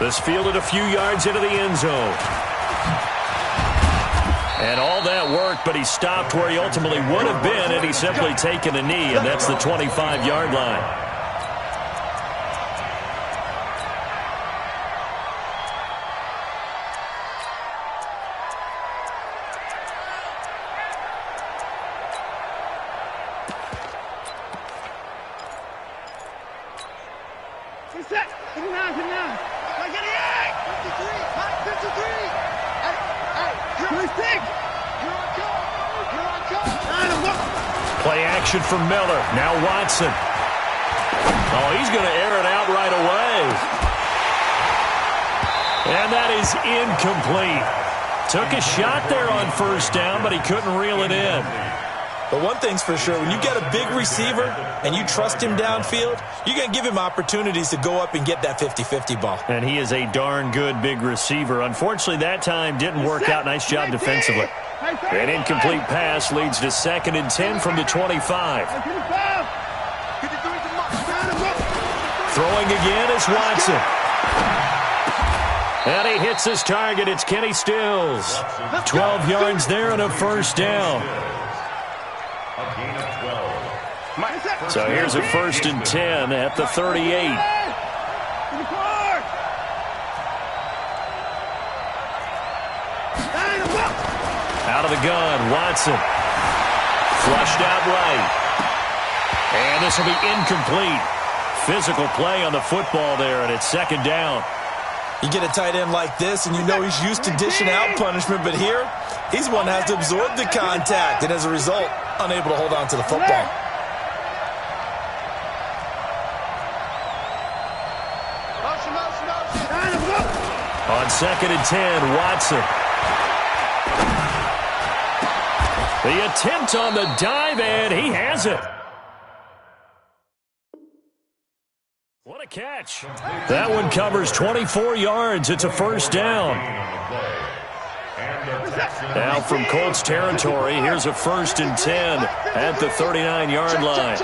This fielded a few yards into the end zone. And all that worked, but he stopped where he ultimately would have been had he simply taken a knee, and that's the 25-yard line. Play action for Miller. Now Watson. Oh, he's going to air it out right away. And that is incomplete. Took a shot there on first down, but he couldn't reel it in. But one thing's for sure, when you get a big receiver and you trust him downfield, you're going to give him opportunities to go up and get that 50-50 ball. And he is a darn good big receiver. Unfortunately, that time didn't work out. Nice job defensively. An incomplete pass leads to 2nd and 10 from the 25. Throwing again is Watson. And he hits his target. It's Kenny Stills. 12 yards there and a first down. So here's a 1st and 10 at the 38. Out of the gun, Watson. Flushed out right. And this will be incomplete. Physical play on the football there, and it's 2nd down. You get a tight end like this, and you know he's used to dishing out punishment, but here, he's one that has to absorb the contact, and as a result, unable to hold on to the football. On 2nd and 10, Watson. The attempt on the dive, and he has it. What a catch. That one covers 24 yards. It's a first down. Now from Colts territory, here's a 1st and 10 at the 39-yard line.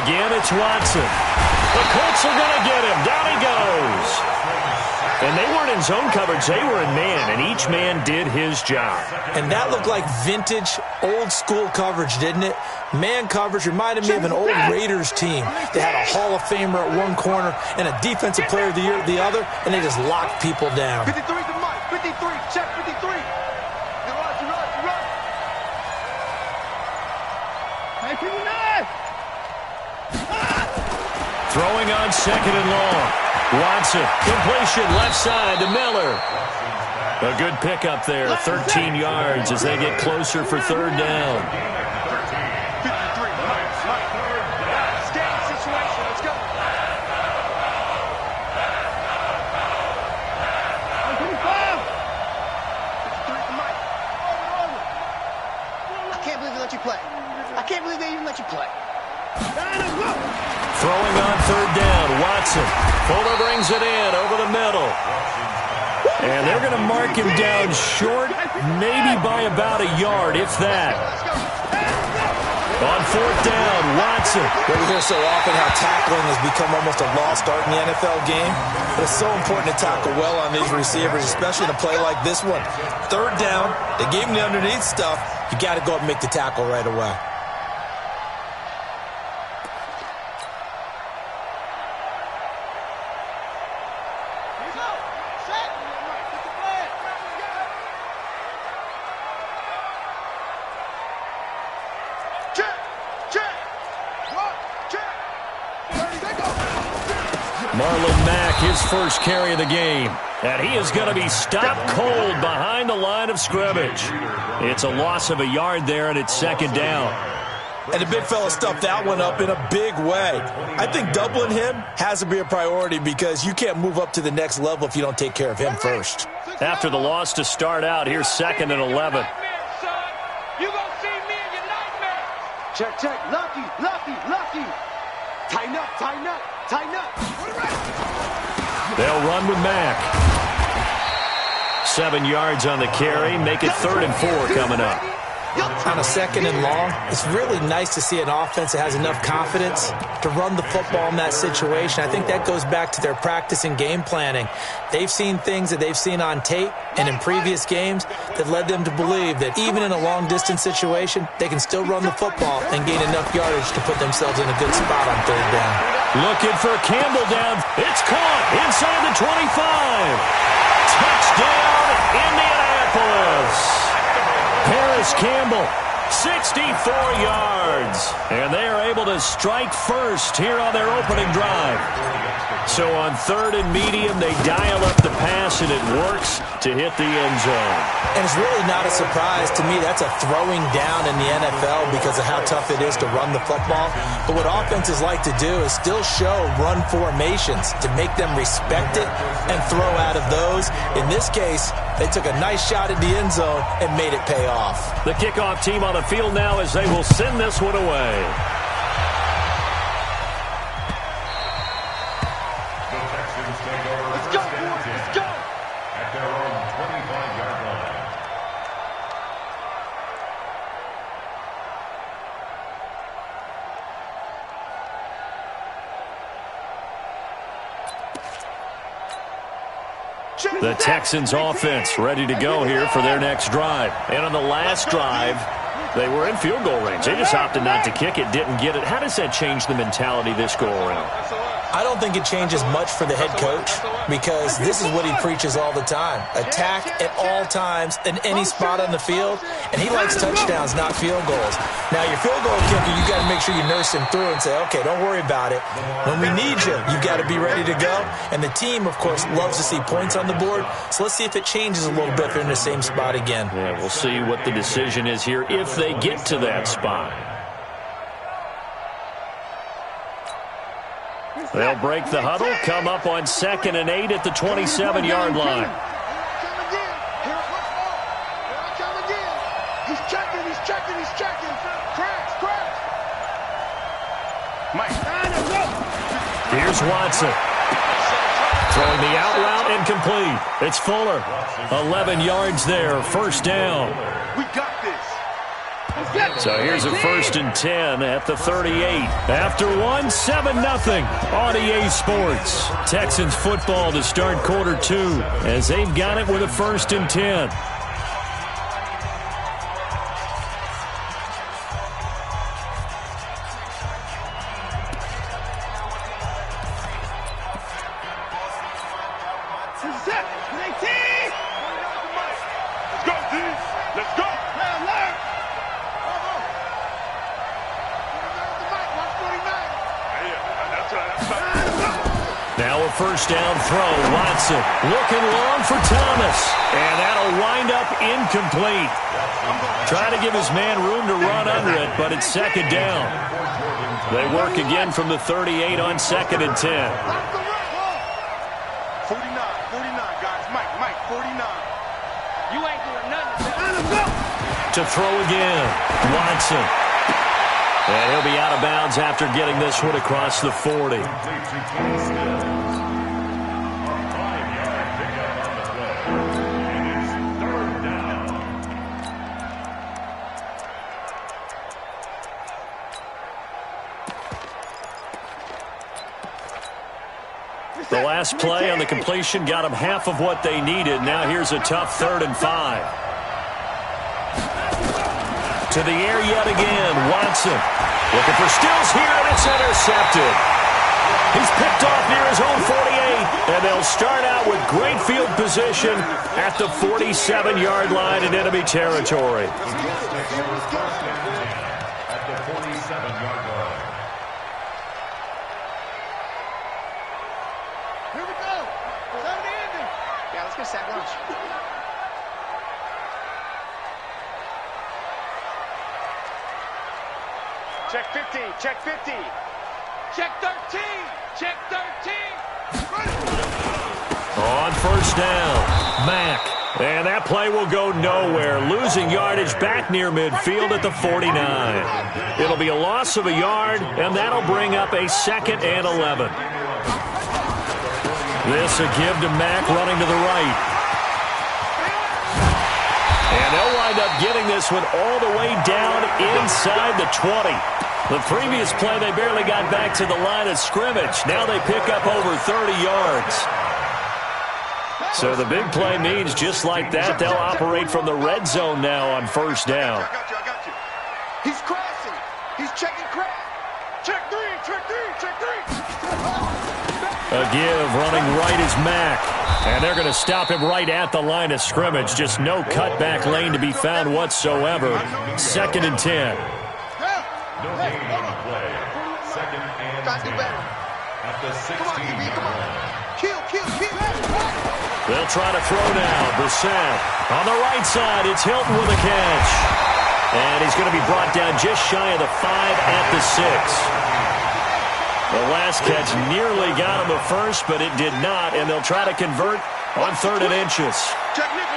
Again, it's Watson. The Colts are going to get him. Down he goes. And they weren't in zone coverage. They were in man, and each man did his job. And that looked like vintage, old-school coverage, didn't it? Man coverage reminded me of an old Raiders team. They had a Hall of Famer at one corner and a Defensive Player of the Year at the other, and they just locked people down. 53 to Mike. 53. Check 53. Run. Throwing on 2nd and long. Watson, completion left side to Miller. A good pickup there, 13 yards as they get closer for 3rd down. 53, Mike. Scan situation, let's go. I can't believe they let you play. I can't believe they even let you play. Throwing on 3rd down, Watson. Fuller brings it in over the middle. And they're going to mark him down short, maybe by about a yard, if that. On 4th down, Watson. We hear so often how tackling has become almost a lost art in the NFL game. But it's so important to tackle well on these receivers, especially in a play like this one. 3rd down, they gave him the underneath stuff. You got to go up and make the tackle right away. Marlon Mack, his first carry of the game. And he is going to be stopped cold behind the line of scrimmage. It's a loss of a yard there, and it's 2nd down. And the big fella stuffed that one up in a big way. I think doubling him has to be a priority because you can't move up to the next level if you don't take care of him first. After the loss to start out, here's 2nd and 11. You gonna see me in your nightmares. Check. Lucky. Tighten up. They'll run with Mack. 7 yards on the carry. Make it 3rd and 4 coming up. On a 2nd and long, it's really nice to see an offense that has enough confidence to run the football in that situation. I think that goes back to their practice and game planning. They've seen things that they've seen on tape and in previous games that led them to believe that even in a long-distance situation, they can still run the football and gain enough yardage to put themselves in a good spot on 3rd down. Looking for Campbell down. It's caught inside the 25. Touchdown, Indianapolis. Paris Campbell, 64 yards. And they are able to strike first here on their opening drive. So on 3rd and medium, they dial up the pass, and it works to hit the end zone. And it's really not a surprise to me. That's a throwing down in the NFL because of how tough it is to run the football. But what offenses like to do is still show run formations to make them respect it and throw out of those. In this case, they took a nice shot at the end zone and made it pay off. The kickoff team on the field now as they will send this one away. The Texans offense ready to go here for their next drive. And on the last drive, they were in field goal range. They just opted not to kick it, didn't get it. How does that change the mentality this go around? I don't think it changes much for the head coach because this is what he preaches all the time. Attack at all times in any spot on the field, and he likes touchdowns, not field goals. Now, your field goal kicker, you got to make sure you nurse him through and say, okay, don't worry about it. When we need you, you got to be ready to go. And the team, of course, loves to see points on the board, so let's see if it changes a little bit if they're in the same spot again. Yeah, we'll see what the decision is here if they get to that spot. They'll break the huddle, come up on 2nd and 8 at the 27-yard line. He's checking. Cracks. Here's Watson. Throwing the out route incomplete. It's Fuller. 11 yards there, 1st down. We got this. So here's a 1st and 10 at the 38. After 7-0 on EA Sports. Texans football to start quarter 2 as they've got it with a 1st and 10. Now a 1st down throw. Watson looking long for Thomas. And that'll wind up incomplete. Trying to give his man room to run under it, but it's 2nd down. They work again from the 38 on 2nd and 10. 49, guys. Mike, 49. You ain't doing nothing. To throw again. Watson. And he'll be out of bounds after getting this one across the 40. The last play on the completion got them half of what they needed. Now here's a tough 3rd and 5. To the air yet again. Watson looking for Stills here, and it's intercepted. He's picked off near his own 48, and they'll start out with great field position at the 47-yard line in enemy territory. Here we go. Yeah, let's get a sack lunch. Check 15. Check 13. Check 13. On 1st down, Mack. And that play will go nowhere. Losing yardage back near midfield at the 49. It'll be a loss of a yard, and that'll bring up a 2nd and 11. This a give to Mack running to the right. And they'll wind up getting this one all the way down inside the 20. The previous play, they barely got back to the line of scrimmage. Now they pick up over 30 yards. So the big play means just like that, they'll operate from the red zone now on first down. I got you. He's crashing. He's checking crash. Check three, check three, check three. A give running right is Mack. And they're going to stop him right at the line of scrimmage. Just no cutback lane to be found whatsoever. 2nd and 10. No gain on the play. 2nd and 10. At the 16-yard line. They'll try to throw now. Brissett on the right side. It's Hilton with a catch. And he's going to be brought down just shy of the 5 at the 6. The last catch nearly got him a first, but it did not, and they'll try to convert on 3rd and inches. Check nickel.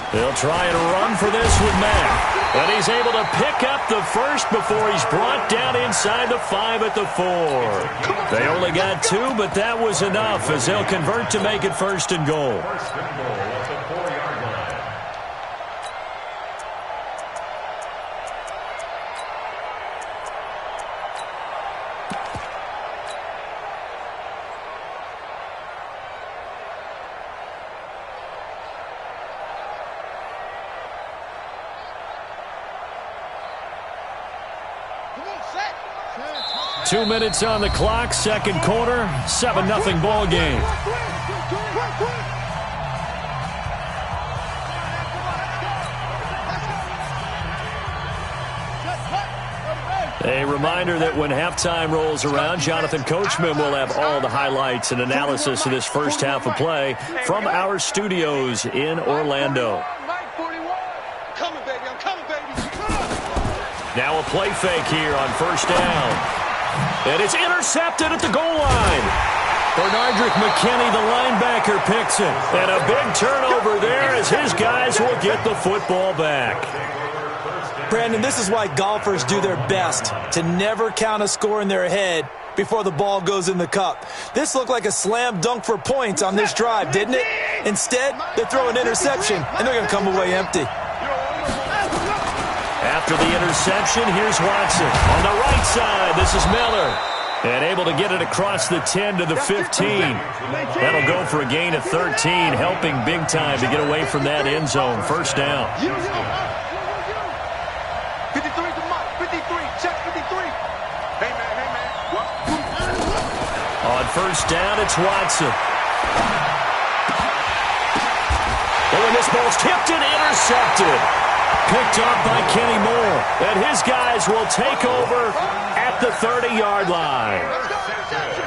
They'll try and run for this with Mack. And he's able to pick up the first before he's brought down inside the 5 at the 4. They only got 2, but that was enough as they'll convert to make it 1st and goal. 1st and goal at the 4-yard line. 2 minutes on the clock, 2nd quarter, 7-0 ball game. A reminder that when halftime rolls around, Jonathan Coachman will have all the highlights and analysis of this first half of play from our studios in Orlando. Now a play fake here on first down. And it's intercepted at the goal line. Bernardrick McKinney, the linebacker, picks it. And a big turnover there as his guys will get the football back. Brandon, this is why golfers do their best to never count a score in their head before the ball goes in the cup. This looked like a slam dunk for points on this drive, didn't it? Instead, they throw an interception, and they're going to come away empty. After the interception, here's Watson. On the right side, this is Miller. And able to get it across the 10 to the 15. That'll go for a gain of 13, helping big time to get away from that end zone. First down. 53 to Mike. 53. Check 53. Hey, man. On first down, it's Watson. And when this ball's tipped and intercepted. Picked up by Kenny Moore. And his guys will take over at the 30-yard line.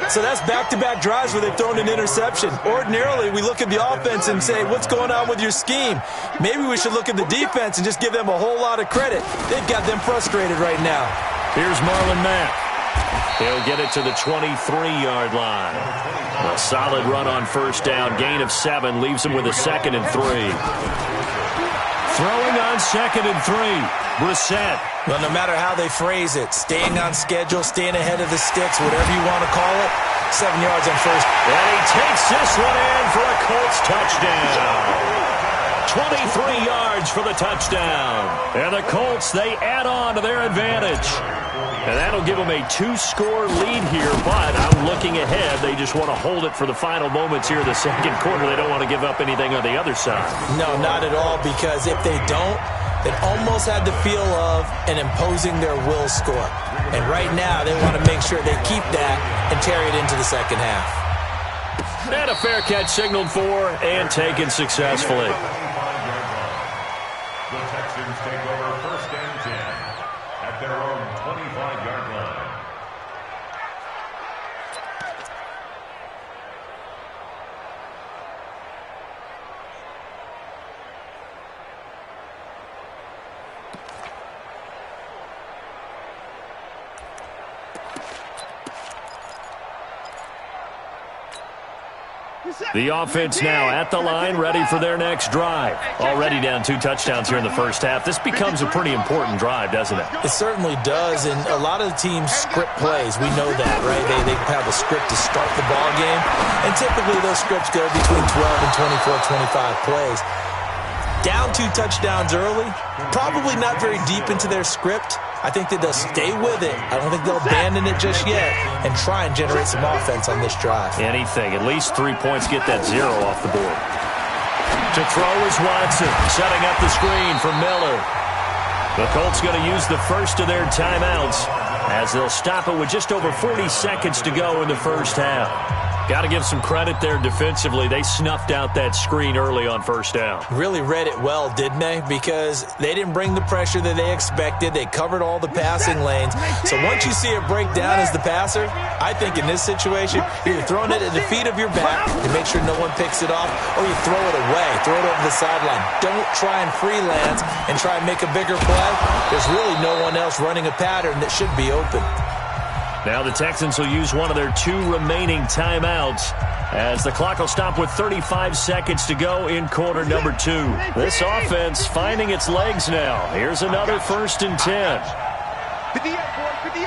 So that's back-to-back drives where they've thrown an interception. Ordinarily, we look at the offense and say, what's going on with your scheme? Maybe we should look at the defense and just give them a whole lot of credit. They've got them frustrated right now. Here's Marlon Mack. He'll get it to the 23-yard line. A solid run on first down. Gain of 7 leaves him with a 2nd and 3. Throwing on 2nd and 3. Brissett. Well, no matter how they phrase it, staying on schedule, staying ahead of the sticks, whatever you want to call it, 7 yards on first. And he takes this one in for a Colts touchdown. 23 yards for the touchdown. And the Colts, they add on to their advantage. And that'll give them a 2-score lead here, but I'm looking ahead. They just want to hold it for the final moments here in the 2nd quarter. They don't want to give up anything on the other side. No, not at all, because if they don't, it almost had the feel of an imposing their will score. And right now, they want to make sure they keep that and carry it into the second half. And a fair catch signaled for and taken successfully. The Texans take over 1st and 10 at their own 25-yard line. The offense now at the line, ready for their next drive. Already down 2 touchdowns here in the first half. This becomes a pretty important drive, doesn't it? It certainly does, and a lot of the teams script plays. We know that, right? They have a script to start the ball game, and typically those scripts go between 12 and 24, 25 plays. Down 2 touchdowns early, probably not very deep into their script. I think that they'll stay with it. I don't think they'll abandon it just yet and try and generate some offense on this drive. Anything. At least 3 points get that 0 off the board. To throw is Watson, setting up the screen for Miller. The Colts going to use the first of their timeouts as they'll stop it with just over 40 seconds to go in the first half. Got to give some credit there defensively. They snuffed out that screen early on first down. Really read it well, didn't they? Because they didn't bring the pressure that they expected. They covered all the passing lanes. So once you see it break down as the passer, I think in this situation, you're either throwing it at the feet of your back to make sure no one picks it off, or you throw it away, throw it over the sideline. Don't try and freelance and try and make a bigger play. There's really no one else running a pattern that should be open. Now the Texans will use one of their 2 remaining timeouts as the clock will stop with 35 seconds to go in quarter number 2. This offense finding its legs now. Here's another 1st and 10. 58, boy, 58.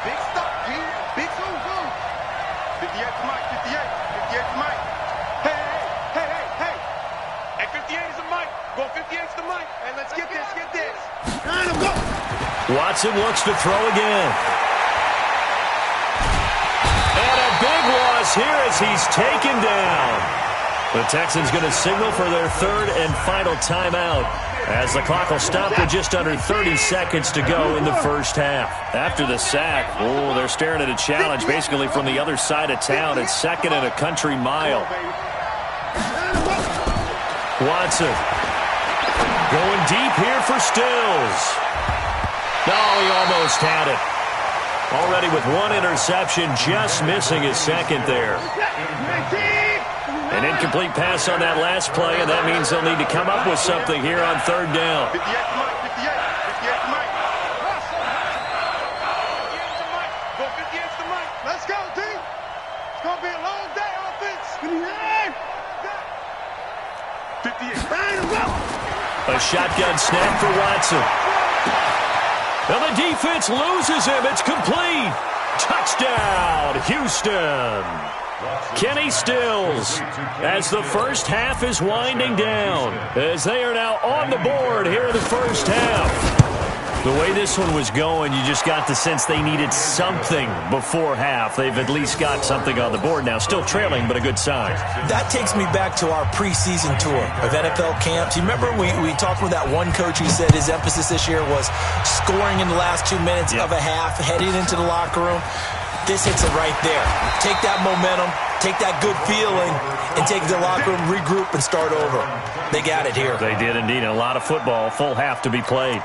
Big stop, G. Big zoom. 58 to Mike, 58. 58 to Mike. Hey. At 58 is the Mike. Go 58 is the Mike. Hey, let's get this. All right, go. Watson looks to throw again. And a big loss here as he's taken down. The Texans going to signal for their 3rd and final timeout as the clock will stop with just under 30 seconds to go in the first half. After the sack, they're staring at a challenge basically from the other side of town. It's 2nd and a country mile. Watson going deep here for Stills. No, he almost had it. Already with 1 interception, just missing his 2nd there. An incomplete pass on that last play, and that means they'll need to come up with something here on 3rd down. 58 to Mike, 58 to Mike. Go 58 to Mike. Let's go, D. It's going to be a long day, offense. 58. A shotgun snap for Watson. And the defense loses him. It's complete. Touchdown, Houston. Kenny Stills as the first half is winding down as they are now on the board here in the first half. The way this one was going, you just got the sense they needed something before half. They've at least got something on the board now. Still trailing, but a good sign. That takes me back to our preseason tour of NFL camps. You remember we talked with that one coach who said his emphasis this year was scoring in the last 2 minutes of a half, heading into the locker room. This hits it right there. Take that momentum, take that good feeling, and take it to the locker room, regroup, and start over. They got it here. They did indeed. And a lot of football, full half to be played.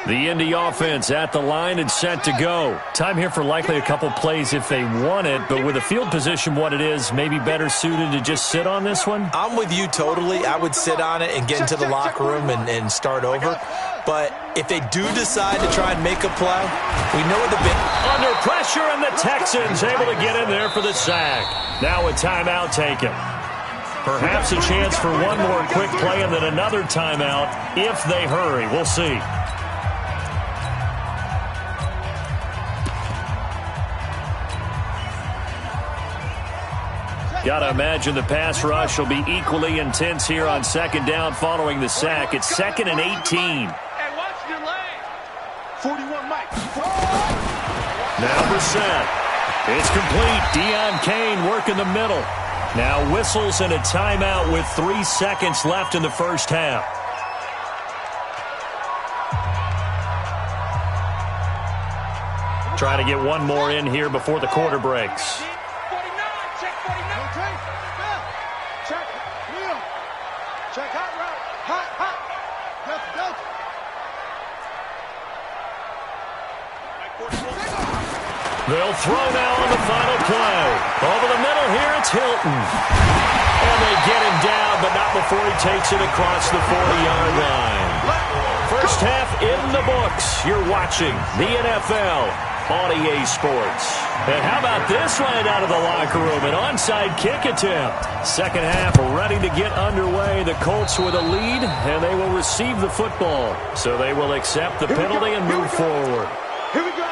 The Indy offense at the line and set to go. Time here for likely a couple plays if they want it, but with the field position what it is, maybe better suited to just sit on this one? I'm with you totally. I would sit on it and get into the locker room and start over. But if they do decide to try and make a play, we know the bit. Under pressure, and the Texans able to get in there for the sack. Now a timeout taken. Perhaps a chance for one more quick play and then another timeout if they hurry. We'll see. Got to imagine the pass rush will be equally intense here on 2nd down following the sack. It's 2nd and 18. Hey, watch your lane. 41, Mike. Now Brissett. It's complete. Deion Kane working the middle. Now whistles and a timeout with 3 seconds left in the first half. Try to get one more in here before the quarter breaks. Check hot route. Hot. Delta. They'll throw now on the final play. Over the middle here, it's Hilton. And they get him down, but not before he takes it across the 40-yard line. First half in the books. You're watching the NFL on EA Sports. And how about this right out of the locker room? An onside kick attempt. Second half ready to get underway. The Colts with a lead, and they will receive the football. So they will accept the penalty and move forward. Here we go.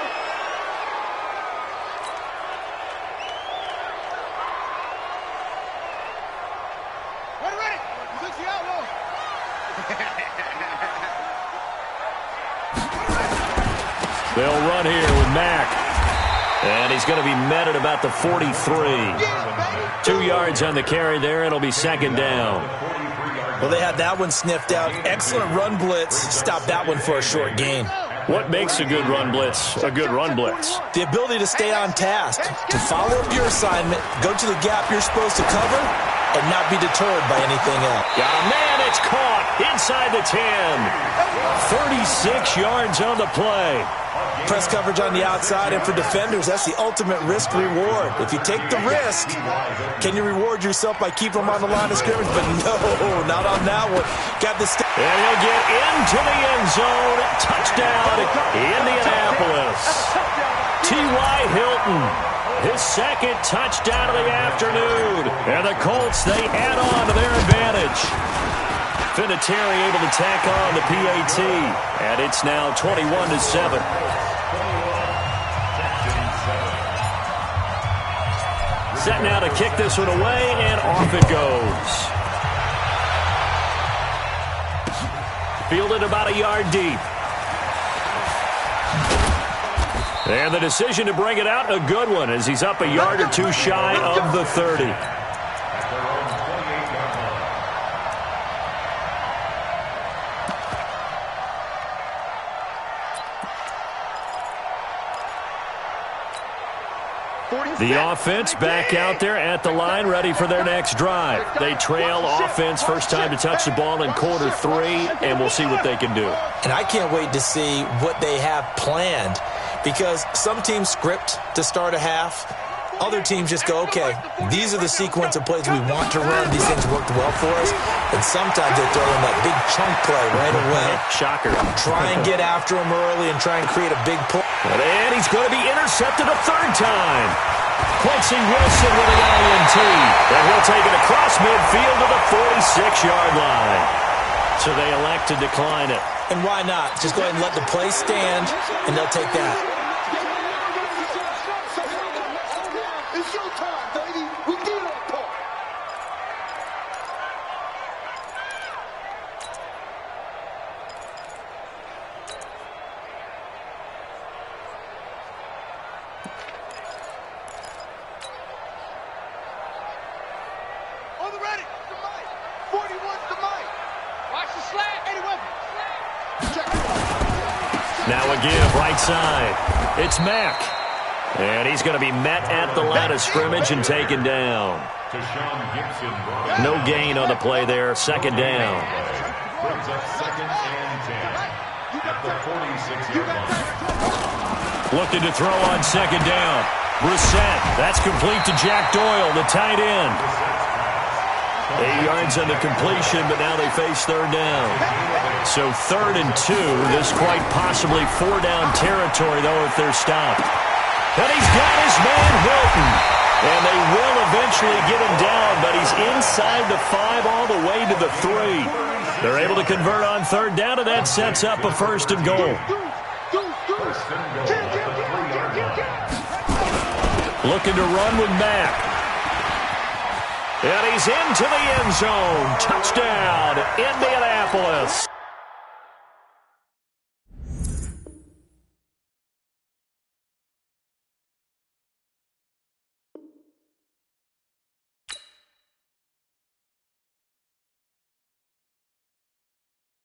They'll run here with Mack. And he's going to be met at about the 43. 2 yards on the carry there. It'll be second down. Well, they had that one sniffed out. Excellent run blitz. Stop that one for a short gain. What makes a good run blitz a good run blitz? The ability to stay on task, to follow up your assignment, go to the gap you're supposed to cover, and not be deterred by anything else. Got a man, it's caught inside the 10. 36 yards on the play. Press coverage on the outside, and for defenders, that's the ultimate risk-reward. If you take the risk, can you reward yourself by keeping them on the line of scrimmage? But no, not on that one. Got the and he'll get into the end zone. Touchdown, Indianapolis. T.Y. Hilton, his second touchdown of the afternoon. And the Colts, they add on to their advantage. Vinatieri able to tack on the PAT. And it's now 21-7. Set now to kick this one away, and off it goes. Fielded about a yard deep. And the decision to bring it out, a good one, as he's up a yard or two shy of the 30. The offense back out there at the line, ready for their next drive. They trail offense, first time to touch the ball in quarter 3, and we'll see what they can do. And I can't wait to see what they have planned, because some teams script to start a half. Other teams just go, okay, these are the sequence of plays we want to run. These things worked well for us. And sometimes they throw in that big chunk play right away. Shocker. Try and get after him early and try and create a big play. And he's going to be intercepted a third time. Quincy Wilson with an INT. And he'll take it across midfield to the 46-yard line. So they elect to decline it. And why not? Just go ahead and let the play stand, and they'll take that. It's your time, baby. We did our part. On the ready. The mic. 41's the mic. Watch the slant. 81. Now a give, right side. It's Mack. And he's going to be met at the line of scrimmage and taken down. No gain on the play there. Second down. Brings up second and 10 at the 46-yard line. Looking to throw on second down. Brissett. That's complete to Jack Doyle, the tight end. 8 yards on the completion, but now they face third down. So 3rd and 2. This quite possibly 4-down territory, though, if they're stopped. And he's got his man, Hilton. And they will eventually get him down, but he's inside the 5 all the way to the 3. They're able to convert on third down, and that sets up a first and goal. Looking to run with Mack. And he's into the end zone. Touchdown, Indianapolis.